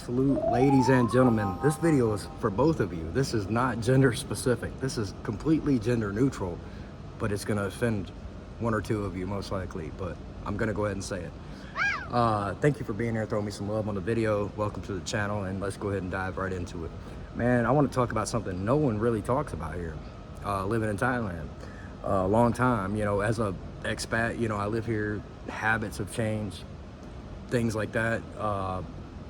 salute, ladies and gentlemen. This video is for both of you. This is not gender specific. This is completely gender neutral, but it's gonna offend one or two of you most likely, but I'm gonna go ahead and say it. Thank you for being here, throwing me some love on the video. Welcome to the channel, and let's go ahead and dive right into it. Man, I want to talk about something no one really talks about here. Living in Thailand a long time, you know, as a expat, you know, I live here, habits have changed, things like that.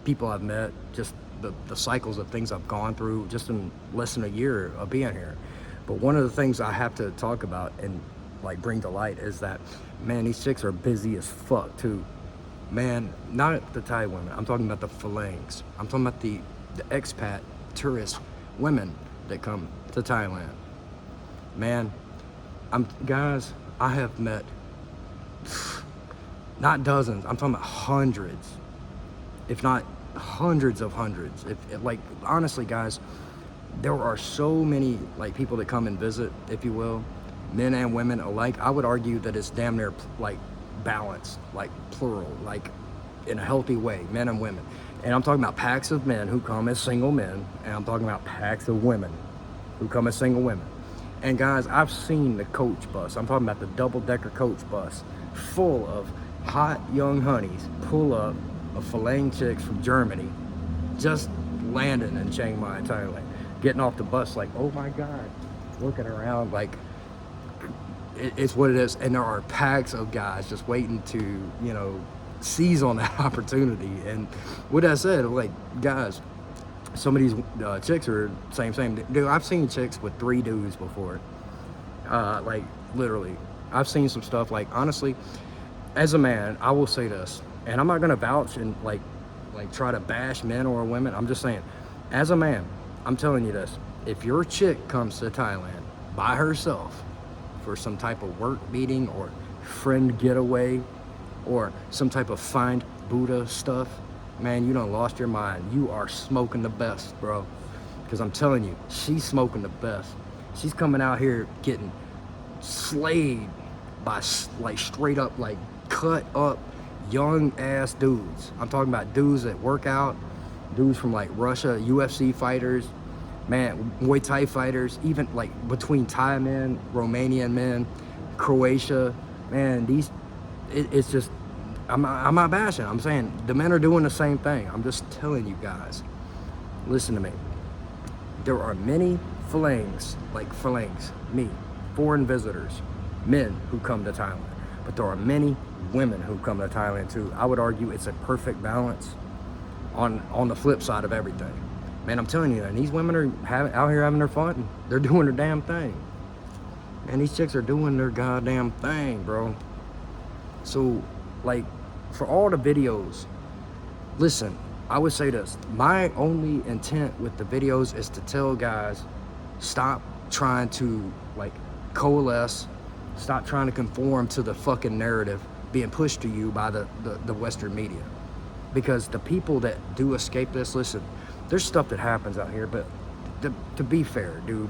People I've met, just the cycles of things I've gone through just in less than a year of being here. But one of the things I have to talk about and like bring to light is that, man, these chicks are busy as fuck too. Man, not the Thai women, I'm talking about the phalanx. I'm talking about the expat tourist women that come to Thailand. Man, guys, I have met not dozens, I'm talking about hundreds, if not hundreds of hundreds. Like, honestly, guys, there are so many like people that come and visit, if you will, men and women alike. I would argue that it's damn near like balanced, like plural, like in a healthy way, men and women. And I'm talking about packs of men who come as single men, and I'm talking about packs of women who come as single women. And guys, I've seen the coach bus, I'm talking about the double-decker coach bus, full of hot young honeys pull up of Phalang chicks from Germany, just landing in Chiang Mai, Thailand, getting off the bus like, oh my God, looking around like it's what it is. And there are packs of guys just waiting to, you know, seize on that opportunity. And with that said, like, guys, some of these chicks are same. Dude, I've seen chicks with 3 dudes before. Like, literally. I've seen some stuff, like, honestly, as a man, I will say this, and I'm not gonna vouch and like try to bash men or women. I'm just saying, as a man, I'm telling you this: if your chick comes to Thailand by herself for some type of work meeting or friend getaway or some type of find Buddha stuff, man, you done lost your mind. You are smoking the best, bro. Because I'm telling you, she's smoking the best. She's coming out here getting slayed by like straight up, like cut up young ass dudes. I'm talking about dudes that work out, dudes from like Russia, UFC fighters, man, Muay Thai fighters, even like between Thai men, Romanian men, Croatia, man, it's just, I'm not bashing. I'm saying the men are doing the same thing. I'm just telling you guys, listen to me. There are many phalanx, me, foreign visitors, men who come to Thailand, but there are many women who come to Thailand too. I would argue it's a perfect balance on the flip side of everything. Man, I'm telling you, and these women are out here having their fun. They're doing their damn thing. And these chicks are doing their goddamn thing, bro. So, like, for all the videos, listen, I would say this. My only intent with the videos is to tell guys, stop trying to, like, coalesce, stop trying to conform to the fucking narrative being pushed to you by the Western media. Because the people that do escape this, listen, there's stuff that happens out here, but to be fair, dude,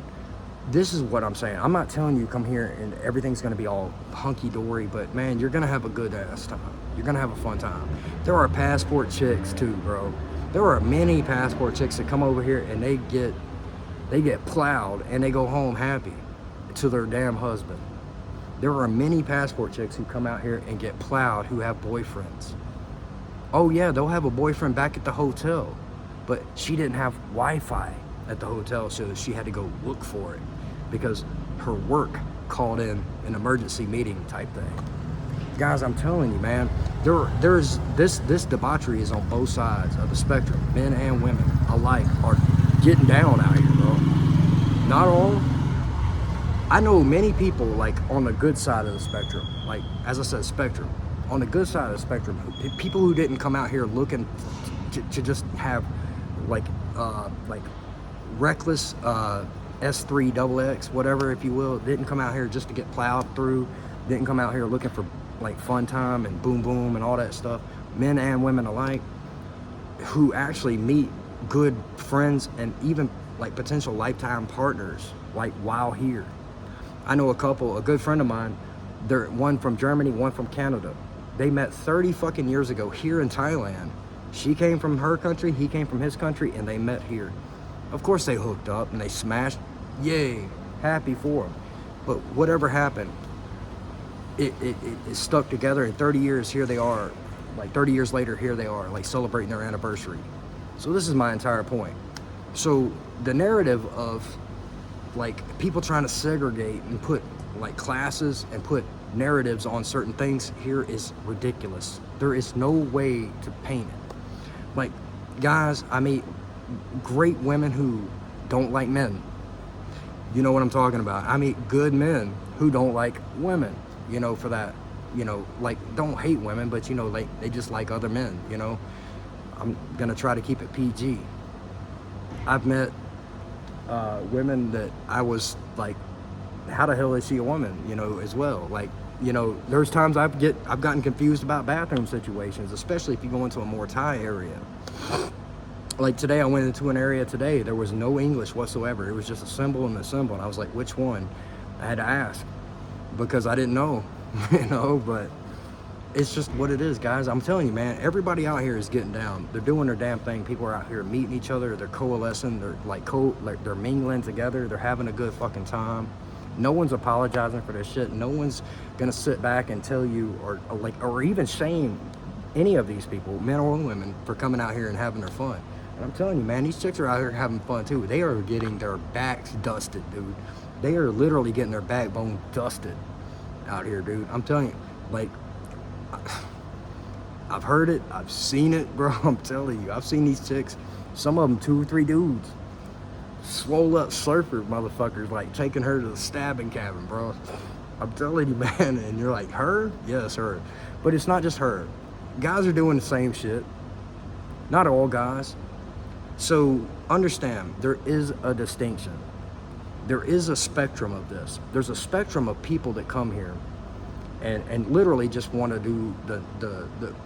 this is what I'm saying. I'm not telling you come here and everything's gonna be all hunky-dory, but man, you're gonna have a good ass time. You're gonna have a fun time. There are passport chicks too, bro. There are many passport chicks that come over here and they get plowed and they go home happy to their damn husband. There are many passport chicks who come out here and get plowed who have boyfriends. Oh yeah, they'll have a boyfriend back at the hotel, but she didn't have Wi-Fi at the hotel, so she had to go look for it because her work called in an emergency meeting type thing. Guys, I'm telling you, man, there's this debauchery is on both sides of the spectrum. Men and women alike are getting down out here, bro. Not all. I know many people like on the good side of the spectrum, like, as I said, spectrum. On the good side of the spectrum, people who didn't come out here looking to just have like reckless S3 XX, whatever, if you will, didn't come out here just to get plowed through, didn't come out here looking for like fun time and boom boom and all that stuff. Men and women alike who actually meet good friends and even like potential lifetime partners like while here. I know a couple, a good friend of mine, they're one from Germany, one from Canada. They met 30 fucking years ago here in Thailand, She came from her country, he came from his country, and they met here. Of course they hooked up and they smashed. Yay, happy for them. But whatever happened, it stuck together, and 30 years, here they are. Like 30 years later, here they are, like celebrating their anniversary. So this is my entire point. So the narrative of like people trying to segregate and put like classes and put narratives on certain things here is ridiculous. There is no way to paint it. Like, guys, I meet great women who don't like men. You know what I'm talking about. I meet good men who don't like women, you know, for that, you know, like, don't hate women, but, you know, like, they just like other men, you know. I'm gonna try to keep it PG. I've met women that I was like, how the hell is she a woman, you know, as well. Like, you know, there's times I've gotten confused about bathroom situations, especially if you go into a more Thai area. Like today, I went into an area today, there was no English whatsoever. It was just a symbol and a symbol, and I was like, which one? I had to ask because I didn't know, you know, but it's just what it is, guys. I'm telling you, man, everybody out here is getting down. They're doing their damn thing. People are out here meeting each other. They're coalescing. They're like they're mingling together. They're having a good fucking time. No one's apologizing for this shit. No one's gonna sit back and tell you or even shame any of these people, men or women, for coming out here and having their fun. And I'm telling you, man, these chicks are out here having fun too. They are getting their backs dusted, dude. They are literally getting their backbone dusted out here, dude. I'm telling you, like, I've heard it, I've seen it, bro. I'm telling you, I've seen these chicks, some of them 2 or 3 dudes, swole up surfer motherfuckers, like taking her to the stabbing cabin, bro. I'm telling you, man. And you're like, her? Yes, her. But it's not just her. Guys are doing the same shit. Not all guys. So understand, there is a distinction. There is a spectrum of this. There's a spectrum of people that come here and literally just want to do the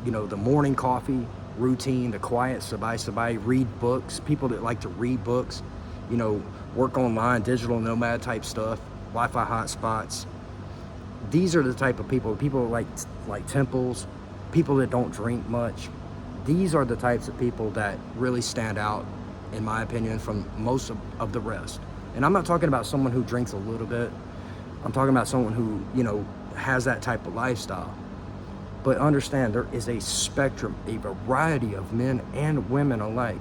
you know, the morning coffee routine, the quiet sabai, read books, people that like to read books, you know, work online, digital nomad type stuff, Wi-Fi hotspots. These are the type of people like temples, people that don't drink much. These are the types of people that really stand out, in my opinion, from most of the rest. And I'm not talking about someone who drinks a little bit. I'm talking about someone who, you know, has that type of lifestyle. But understand, there is a spectrum, a variety of men and women alike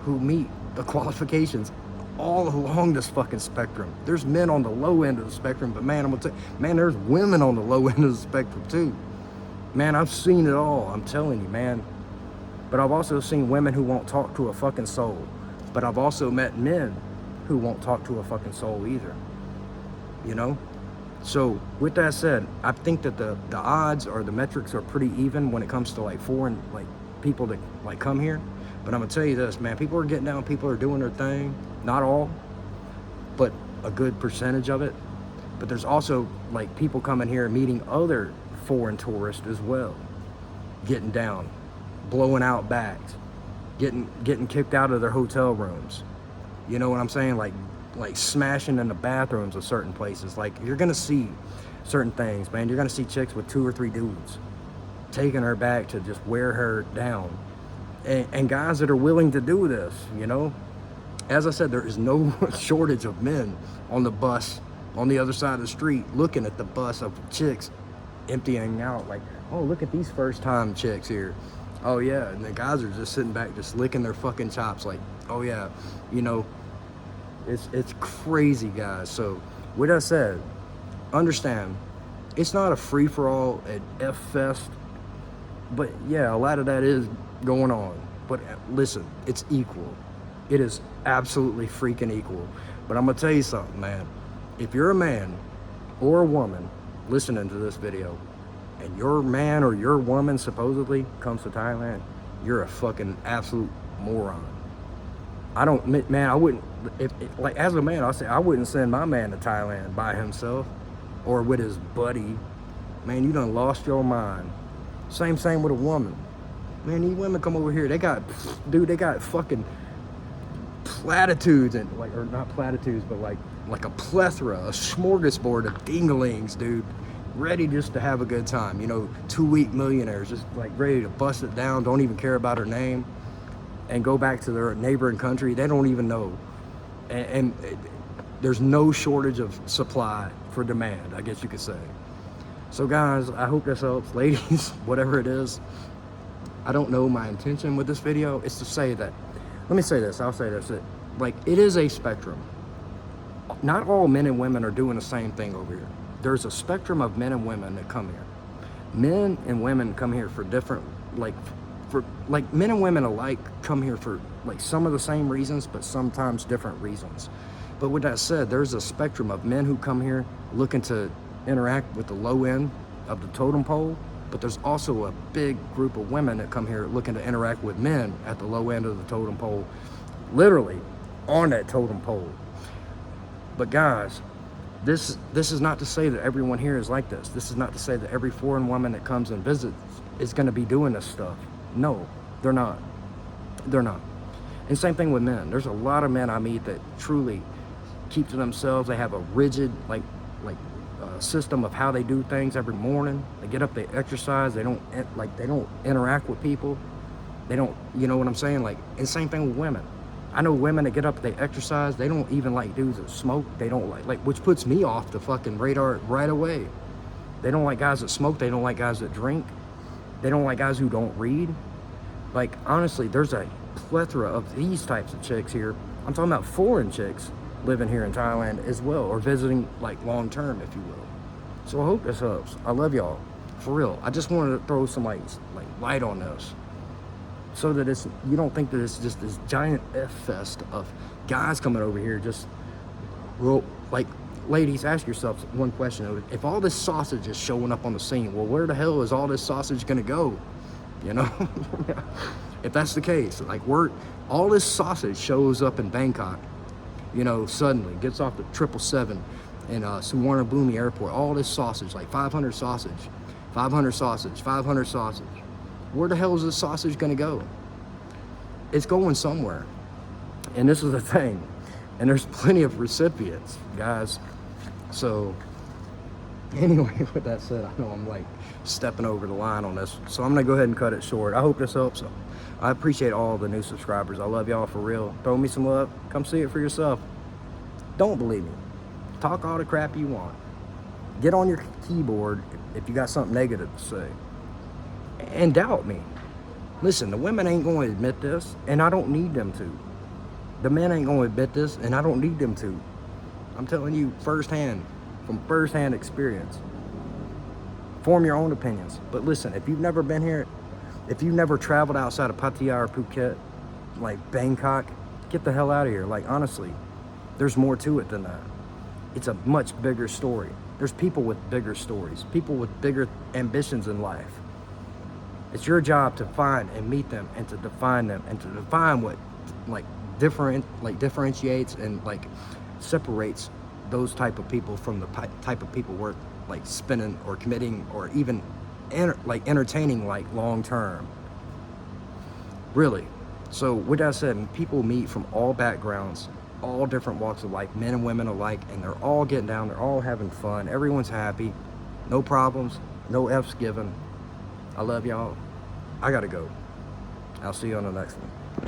who meet the qualifications all along this fucking spectrum. There's men on the low end of the spectrum, but man, I'm gonna tell you, man, there's women on the low end of the spectrum too. Man, I've seen it all, I'm telling you, man. But I've also seen women who won't talk to a fucking soul. But I've also met men who won't talk to a fucking soul either, you know? So with that said, I think that the odds or the metrics are pretty even when it comes to like foreign, like people that like come here. But I'm gonna tell you this, man, people are getting down, people are doing their thing. Not all, but a good percentage of it. But there's also like people coming here and meeting other foreign tourists as well, getting down, blowing out bags, getting kicked out of their hotel rooms. You know what I'm saying? Like smashing in the bathrooms of certain places. Like, you're gonna see certain things, man. You're gonna see chicks with 2 or 3 dudes taking her back to just wear her down. And guys that are willing to do this, you know? As I said, there is no shortage of men on the bus on the other side of the street looking at the bus of chicks emptying out. Like, oh, look at these first-time chicks here. Oh, yeah. And the guys are just sitting back just licking their fucking chops like, oh, yeah, you know? It's crazy, guys. So with that said, understand, it's not a free-for-all at F-Fest, but yeah, a lot of that is going on. But listen, it's equal. It is absolutely freaking equal. But I'm gonna tell you something, man. If you're a man or a woman listening to this video, and your man or your woman supposedly comes to Thailand, you're a fucking absolute moron. I wouldn't, like, as a man, I'll say I wouldn't send my man to Thailand by himself or with his buddy. Man, you done lost your mind. Same with a woman. Man, these women come over here, they got fucking platitudes and or not platitudes, but like a plethora, a smorgasbord of dinglings, dude. ready just to have a good time. You know, 2-week millionaires, just like ready to bust it down, don't even care about her name, and go back to their neighboring country. They don't even know. And there's no shortage of supply for demand, I guess you could say. So guys, I hope this helps. Ladies, whatever it is, I don't know my intention with this video. It's to say that, let me say this, I'll say this, that like it is a spectrum. Not all men and women are doing the same thing over here. There's a spectrum of men and women that come here. Men and women come here for different, like men and women alike come here for like some of the same reasons, but sometimes different reasons. But with that said, there's a spectrum of men who come here looking to interact with the low end of the totem pole, but there's also a big group of women that come here looking to interact with men at the low end of the totem pole, literally on that totem pole. But guys, this is not to say that everyone here is like this. This is not to say that every foreign woman that comes and visits is going to be doing this stuff. No, they're not. They're not. And same thing with men. There's a lot of men I meet that truly keep to themselves. They have a rigid system of how they do things every morning. They get up, they exercise. They don't interact with people. They don't, you know what I'm saying? Like, and same thing with women. I know women that get up, they exercise. They don't even like dudes that smoke. They don't like, which puts me off the fucking radar right away. They don't like guys that smoke. They don't like guys that drink. They don't like guys who don't read. Like, honestly, there's a plethora of these types of chicks here. I'm talking about foreign chicks living here in Thailand as well, or visiting like long term, if you will. So I hope this helps. I love y'all, for real. I just wanted to throw some like light on this, so that you don't think that it's just this giant F fest of guys coming over here just, well, like, ladies, ask yourselves one question. If all this sausage is showing up on the scene, well, where the hell is all this sausage gonna go? You know? If that's the case, like, all this sausage shows up in Bangkok, you know, suddenly gets off the 777 in Suvarnabhumi airport, all this sausage, like 500 sausage, 500 sausage, 500 sausage. Where the hell is this sausage gonna go? It's going somewhere. And this is the thing. And there's plenty of recipients, guys. So anyway, with that said, I know I'm like stepping over the line on this. So I'm gonna go ahead and cut it short. I hope this helps. I appreciate all the new subscribers. I love y'all for real. Throw me some love. Come see it for yourself. Don't believe me. Talk all the crap you want. Get on your keyboard if you got something negative to say. And doubt me. Listen, the women ain't going to admit this, and I don't need them to. The men ain't going to admit this, and I don't need them to. I'm telling you firsthand, from firsthand experience. Form your own opinions. But listen, if you've never been here, if you've never traveled outside of Pattaya or Phuket, like Bangkok, get the hell out of here. Like, honestly, there's more to it than that. It's a much bigger story. There's people with bigger stories, people with bigger ambitions in life. It's your job to find and meet them and to define them and to define what differentiates and like separates those type of people from the type of people worth like spending or committing or even entertaining like long term. Really. So with that said, people meet from all backgrounds, all different walks of life, men and women alike, and they're all getting down, they're all having fun, everyone's happy, no problems, no F's given. I love y'all. I gotta go. I'll see you on the next one.